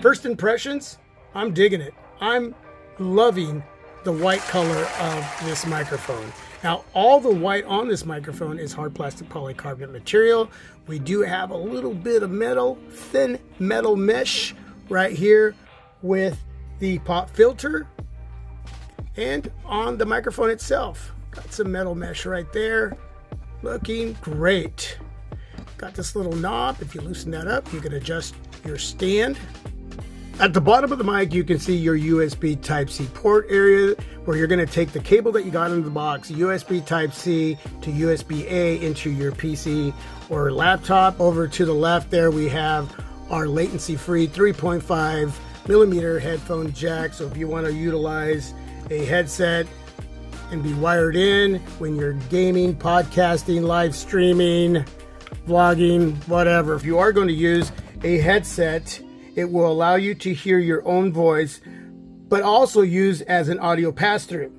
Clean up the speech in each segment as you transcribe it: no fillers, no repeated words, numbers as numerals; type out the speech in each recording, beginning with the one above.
First impressions, I'm digging it. I'm loving the white color of this microphone. Now, all the white on this microphone is hard plastic polycarbonate material. We do have a little bit of metal, thin metal mesh right here with the pop filter. And on the microphone itself, got some metal mesh right there. Looking great. Got this little knob. If you loosen that up, you can adjust your stand. At the bottom of the mic, you can see your USB Type-C port area where you're going to take the cable that you got in the box, USB Type-C to USB-A into your PC or laptop. Over to the left there, we have our latency-free 3.5 millimeter headphone jack. So if you want to utilize a headset and be wired in when you're gaming, podcasting, live streaming, vlogging, whatever. If you are going to use a headset, it will allow you to hear your own voice, but also use as an audio pass-through.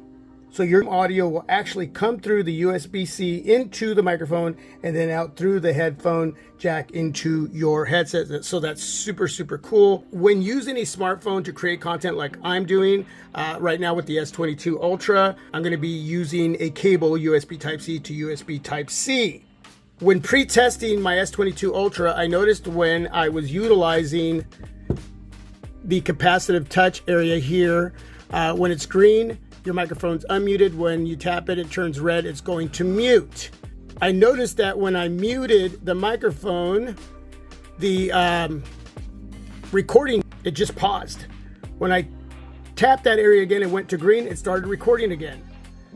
So your audio will actually come through the USB-C into the microphone and then out through the headphone jack into your headset. So that's super, super cool. When using a smartphone to create content like I'm doing right now with the S22 Ultra, I'm going to be using a cable USB Type-C to USB Type-C. When pre-testing my S22 Ultra, I noticed when I was utilizing the capacitive touch area here, when it's green, your microphone's unmuted. When you tap it, it turns red, it's going to mute. I noticed that when I muted the microphone, the recording, it just paused. When I tapped that area again, it went to green, it started recording again.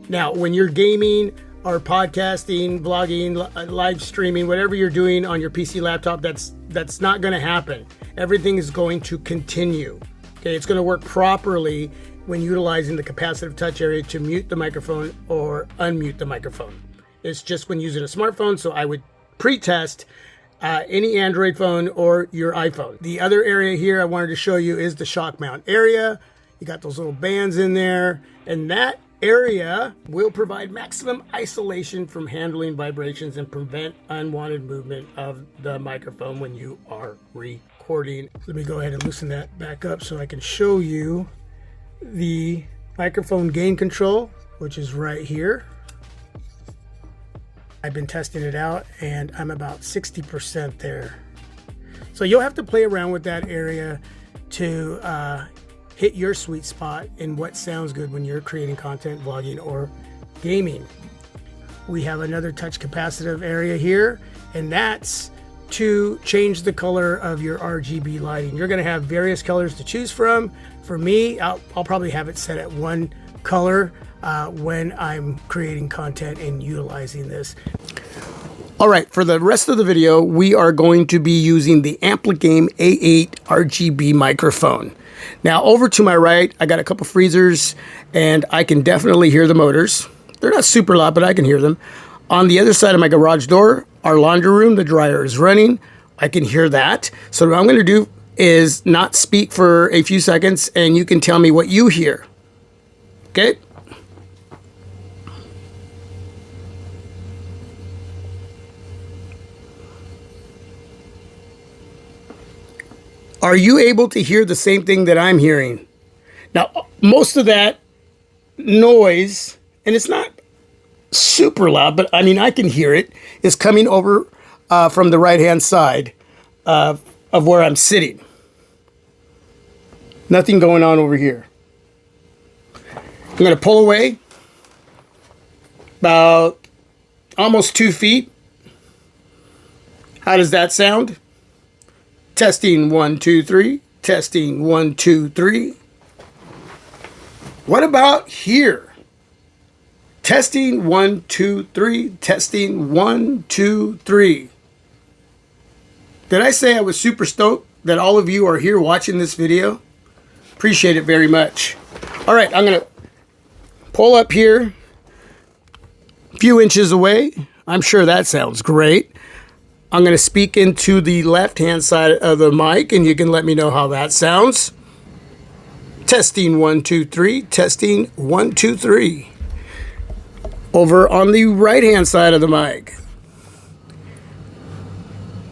Now, when you're gaming, or podcasting, vlogging, live streaming, whatever you're doing on your PC laptop, that's not going to happen. Everything is going to continue. Okay, it's going to work properly when utilizing the capacitive touch area to mute the microphone or unmute the microphone. It's just when using a smartphone, so I would pre-test any Android phone or your iPhone. The other area here I wanted to show you is the shock mount area. You got those little bands in there, and that area will provide maximum isolation from handling vibrations and prevent unwanted movement of the microphone when you are recording. Let me go ahead and loosen that back up so I can show you the microphone gain control, which is right here. I've been testing it out and I'm about 60% there. So you'll have to play around with that area to hit your sweet spot in what sounds good when you're creating content, vlogging, or gaming. We have another touch capacitive area here, and that's to change the color of your RGB lighting. You're going to have various colors to choose from. For me, I'll probably have it set at one color when I'm creating content and utilizing this. All right, for the rest of the video, we are going to be using the AmpliGame A8 RGB microphone. Now, over to my right, I got a couple freezers, and I can definitely hear the motors. They're not super loud, but I can hear them. On the other side of my garage door, our laundry room, the dryer is running. I can hear that. So what I'm going to do is not speak for a few seconds, and you can tell me what you hear. Okay? Are you able to hear the same thing that I'm hearing? Now, most of that noise, and it's not super loud, but I mean, I can hear it, is coming over from the right-hand side of where I'm sitting. Nothing going on over here. I'm going to pull away about almost 2 feet. How does that sound? Testing 1, 2, 3. Testing 1, 2, 3. What about here? Testing 1, 2, 3. Testing 1, 2, 3. Did I say I was super stoked that all of you are here watching this video? Appreciate it very much. All right, I'm going to pull up here a few inches away. I'm sure that sounds great. I'm going to speak into the left-hand side of the mic, and you can let me know how that sounds. Testing 1, 2, 3. Testing 1, 2, 3. Over on the right-hand side of the mic.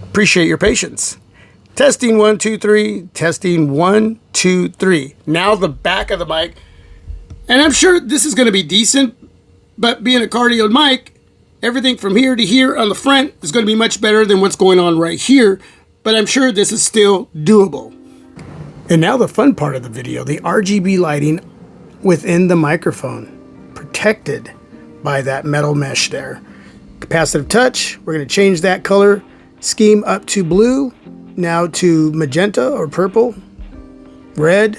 Appreciate your patience. Testing 1, 2, 3. Testing 1, 2, 3. Now the back of the mic. And I'm sure this is going to be decent, but being a cardio mic, everything from here to here on the front is going to be much better than what's going on right here. But I'm sure this is still doable. And now the fun part of the video, the RGB lighting within the microphone, protected by that metal mesh there. Capacitive touch, we're going to change that color scheme up to blue, now to magenta or purple, red,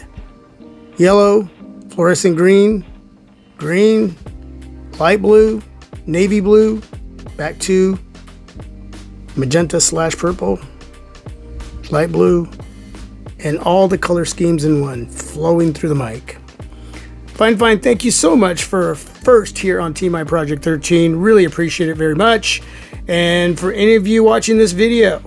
yellow, fluorescent green, green, light blue, navy blue, back to magenta / purple, light blue, and all the color schemes in one, flowing through the mic. Fine, thank you so much for first here on Team My Project 13. Really appreciate it very much. And for any of you watching this video,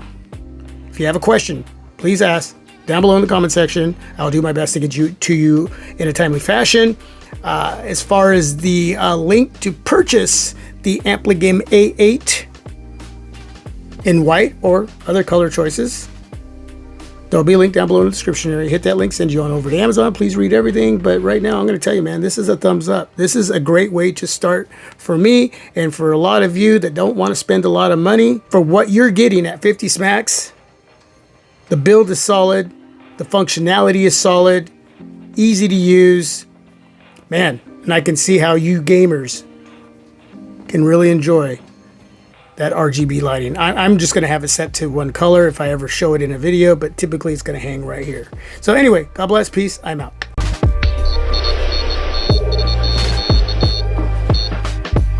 if you have a question, please ask down below in the comment section. I'll do my best to get to you in a timely fashion. As far as the link to purchase the AmpliGame A8 in white or other color choices, there'll be a link down below in the description area. Hit that link, send you on over to Amazon. Please read everything. But right now, I'm going to tell you, man, this is a thumbs up. This is a great way to start for me and for a lot of you that don't want to spend a lot of money. For what you're getting at 50 Smacks, the build is solid. The functionality is solid. Easy to use. Man, and I can see how you gamers can really enjoy that RGB lighting. I'm just going to have it set to one color if I ever show it in a video, but typically it's going to hang right here. So anyway, God bless, peace, I'm out.